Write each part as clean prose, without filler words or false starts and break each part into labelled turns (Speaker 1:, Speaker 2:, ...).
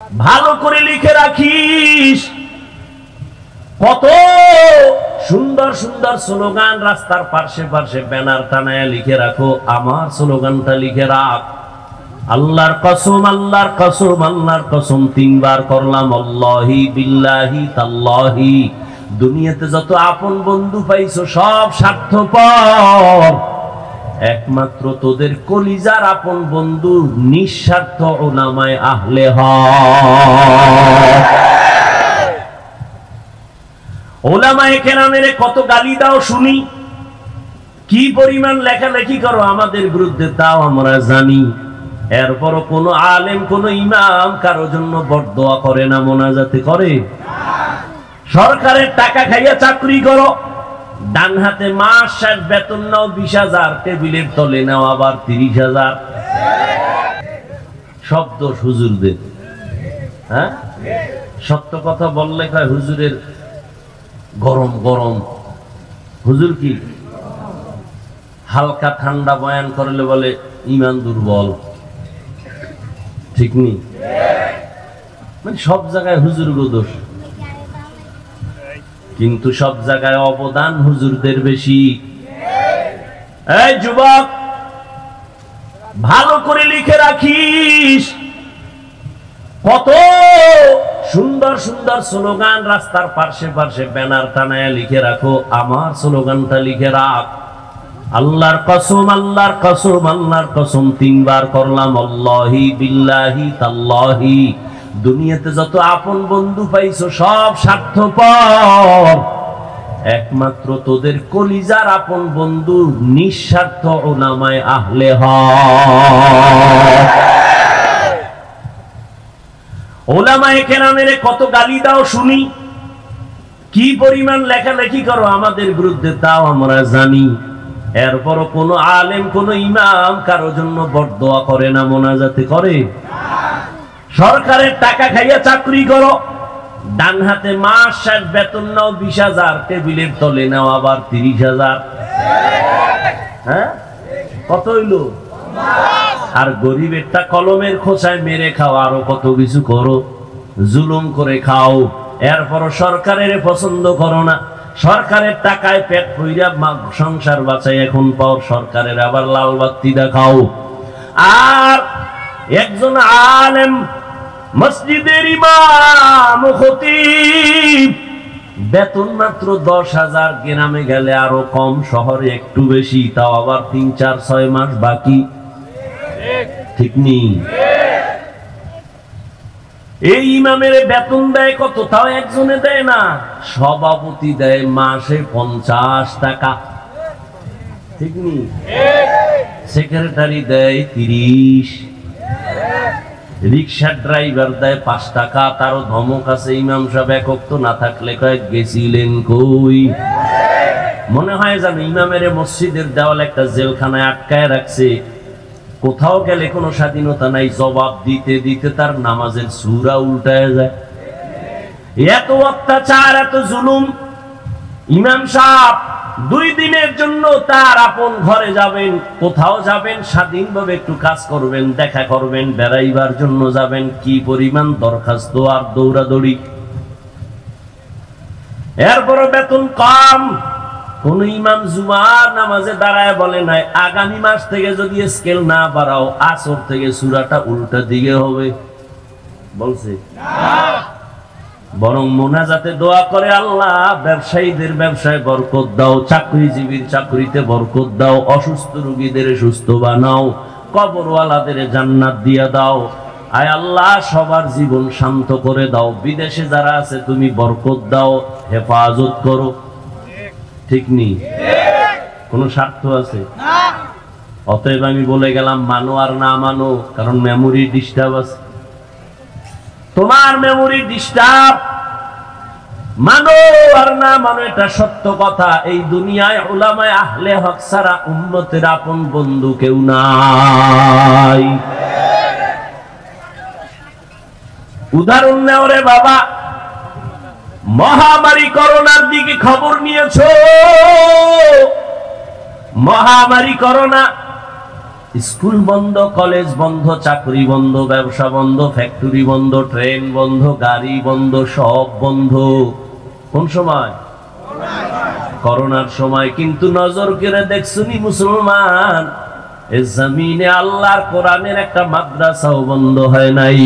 Speaker 1: ভালো করে লিখে রাখিস। কত সুন্দর সুন্দর স্লোগান রাস্তার পাশে পাশে ব্যানার টানায় লিখে রাখো, আমার স্লোগানটা লিখে রাখ। আল্লাহর কসম, আল্লাহর কসম, আল্লাহর কসম, 3 বার করলাম আল্লাহি বিল্লাহি তাল্লাহি। দুনিয়াতে যত আপন বন্ধু পাইছো সব স্বার্থপর, একমাত্র তোদের কলিজার আপন বন্ধু নিঃস্বার্থ উলামায়ে আহলে হক। উলামায়ে কেরামের কত গালি দাও শুনি, কি পরিমাণ লেখালেখি করো আমাদের বিরুদ্ধে তাও আমরা জানি। এরপরও কোন আলেম কোন ইমাম কারো জন্য বরদোয়া করে না, মোনাজাতে করে? সরকারের টাকা খাইয়া চাকরি করো, ডান হাতে মাস শেষ বেতন নাও 20,000, টেবিলের তলে নাও আবার 30,000। শব্দ হুজুরদের, হ্যাঁ সত্য কথা বললে কয় হুজুরের গরম গরম। হুজুর কি হালকা ঠান্ডা বয়ান করলে বলে ইমান দুর্বল, ঠিক নি? মানে সব জায়গায় হুজুর গো দোষ, কিন্তু সব জায়গায় অবদান হুজুরদের বেশি। এই যুবক, ভালো করে লিখে রাখিস। কত সুন্দর সুন্দর স্লোগান রাস্তার পাশে পাশে ব্যানার টানায় লিখে রাখো, আমার স্লোগানটা লিখে রাখ। আল্লাহর কসম, আল্লাহর কসম, আল্লাহর কসম, 3 বার করলাম আল্লাহি বিল্লাহি তাল্লাহি। দুনিয়াতে যত আপন বন্ধু পাইছো সব স্বার্থপর, একমাত্র তোদের কলিজার আপন বন্ধু নিঃস্বার্থ উলামায়ে আহলে হক। উলামায়ে কেরামের কত গালি দাও শুনি, কি পরিমাণ লেখালেখি করো আমাদের বিরুদ্ধে তাও আমরা জানি। এরপরও কোন আলেম কোন ইমাম কারো জন্য বরদোয়া করে না, মোনাজাতে করে? সরকারের টাকা খাইয়া চাকরি করো, ডান হাতে মাস শেষ বেতন নাও 20,000, টেবিলের তলে নাও আবার 30,000। হ্যাঁ কত হইল? আর গরিবেরটা কলমের খোঁচায় মেরে খাও, আরো কত কিছু করো, জুলুম করে খাও। এরপরও সরকারের পছন্দ করো না, সরকারের টাকায় পেট ভইরা সংসার বাঁচাই এখন পাও, সরকারের আবার লাল বাতি দেখাও। আর একজন আলেম মসজিদের ইমাম খতিব বেতন মাত্র 10,000, গ্রামে গেলে আরো কম, শহরে একটু বেশি, তাও আবার 3, 4, 6 মাস বাকি, ঠিক নি? এই ইমামের বেতন দেয় কত, তাও একজনে দেয় না, সভাপতি দেয় মাসে 50 টাকা, ঠিক নি? সেক্রেটারি দেয় 30, রিক্সা ড্রাইভার দেয় 5 টাকা, তারও ধমক আছে, ইমাম সাহেব একক তো না থাকলে কয়েক গেছিলেন কই? মনে হয় যেন ইমামের মসজিদের দেওয়াল একটা জেলখানায় আটকায় রাখছে, কোথাও গেলে কোনো স্বাধীনতা নাই, জবাব দিতে দিতে তার নামাজের সূরা উল্টায় যায়। এত অত্যাচার, এত জুলুম। ইমাম সাহেব 2 দিনের জন্য তার আপন ঘরে যাবেন, কোথাও যাবেন, স্বাধীনভাবে একটু কাজ করবেন, দেখা করবেন, বেড়াইবার জন্য যাবেন, কি পরিমাণ দরখাস্ত আর দৌড়াদৌড়ি। এরপরও বেতন কম। কোন ইমাম জুমার নামাজে দাঁড়ায় বলে নাই আগামী মাস থেকে যদি স্কেল না বাড়াও আসর থেকে সূরাটা উল্টা দিকে হবে, বলছে না। বরং মোনাজাতে দোয়া করে, আল্লাহ ব্যবসায়ীদের ব্যবসায় বরকত দাও, চাকরিজীবীর চাকরিতে বরকত দাও, অসুস্থ রোগীদের সুস্থ বানাও, কবরওয়ালাদের জান্নাত দিয়া দাও। আয় আল্লাহ সবার জীবন শান্ত করে দাও, বিদেশে যারা আছে তুমি বরকত দাও, হেফাজত করো, ঠিক নি? কোন স্বার্থ আছে? অতএব আমি বলে গেলাম, মানো আর না মানো, কারণ মেমোরি ডিস্টার্ব আছে, তোমার মেমোরি ডিস্টার্ব। মানো আর না মানো এটা সত্য কথা, এই দুনিয়ায় উলামায়ে আহলে হক ছাড়া উম্মতের আপন বন্ধু কেউ নাই। উদাহরণ নেও রে বাবা, মহামারী করোনার দিকে খবর নিয়েছো? মহামারী করোনা স্কুল বন্ধ, কলেজ বন্ধ, চাকরি বন্ধ, ব্যবসা বন্ধ, ফ্যাক্টরি বন্ধ, ট্রেন বন্ধ, গাড়ি বন্ধ, সব বন্ধ। কোন সময়? করোনার সময়। কিন্তু নজর করে দেখছুনি মুসলমান, এ জমিনে আল্লাহর কোরআনের একটা মাদ্রাসাও বন্ধ হয় নাই।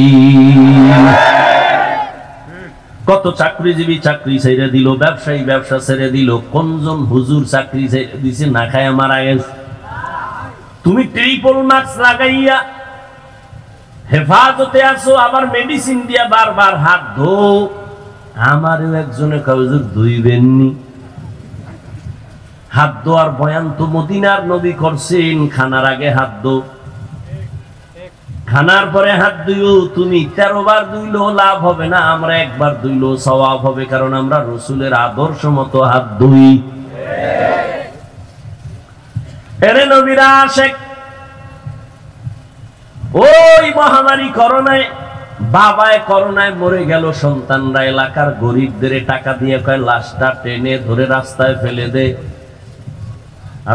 Speaker 1: কত চাকরিজীবী চাকরি ছেড়ে দিল, ব্যবসায়ী ব্যবসা ছেড়ে দিল, কোনজন হুজুর চাকরি ছেড়ে দিছে না খায় মারা গেছে। তুমি ট্রিপল মাস্ক লাগাইয়া হেফাজতে আছো, আবার মেডিসিন দিয়া বারবার হাত ধো। আমারও একজনে হুজুর ধুইবেননি। হাত ধোয়ার বয়ান তো মদিনার নবী করছেন, খানার আগে হাত ধো, খানার পরে হাত ধুইও। তুমি 13 বার ধুইলেও লাভ হবে না, আমরা একবার ধুইলেও সওয়াব হবে, কারণ আমরা রসুলের আদর্শ মতো হাত ধুই। এরে নবীরা আশেক, ওই মহামারী করোনায়, বাবায় করোনায় মরে গেল, সন্তানরা এলাকার গরিবদের টাকা দিয়ে কয় লাশটা টেনে ধরে রাস্তায় ফেলে দে।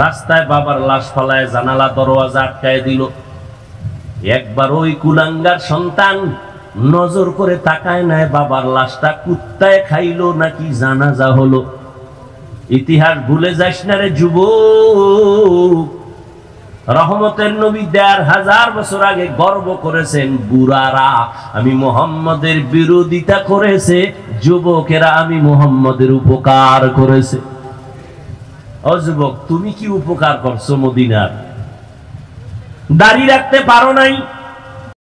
Speaker 1: রাস্তায় বাবার লাশ ফেলায় জানালা দরওয়াজা আটকায় দিল। একবার ওই কুলাঙ্গার সন্তান নজর করে তাকায় নাই বাবার লাশটা কুত্তায় খাইলো নাকি জানাজা হলো। ইতিহাস ভুলে যাস না রে যুবক। রহমতের নবী ১৫০০ বছর আগে গর্ব করেছেন, বুড়ারা আমি মুহাম্মদের বিরোধিতা করেছে, যুবকেরা আমি মুহাম্মদের উপকার করেছে। ও যুবক, তুমি কি উপকার করছো মদিনার? দাড়ি রাখতে পারো নাই,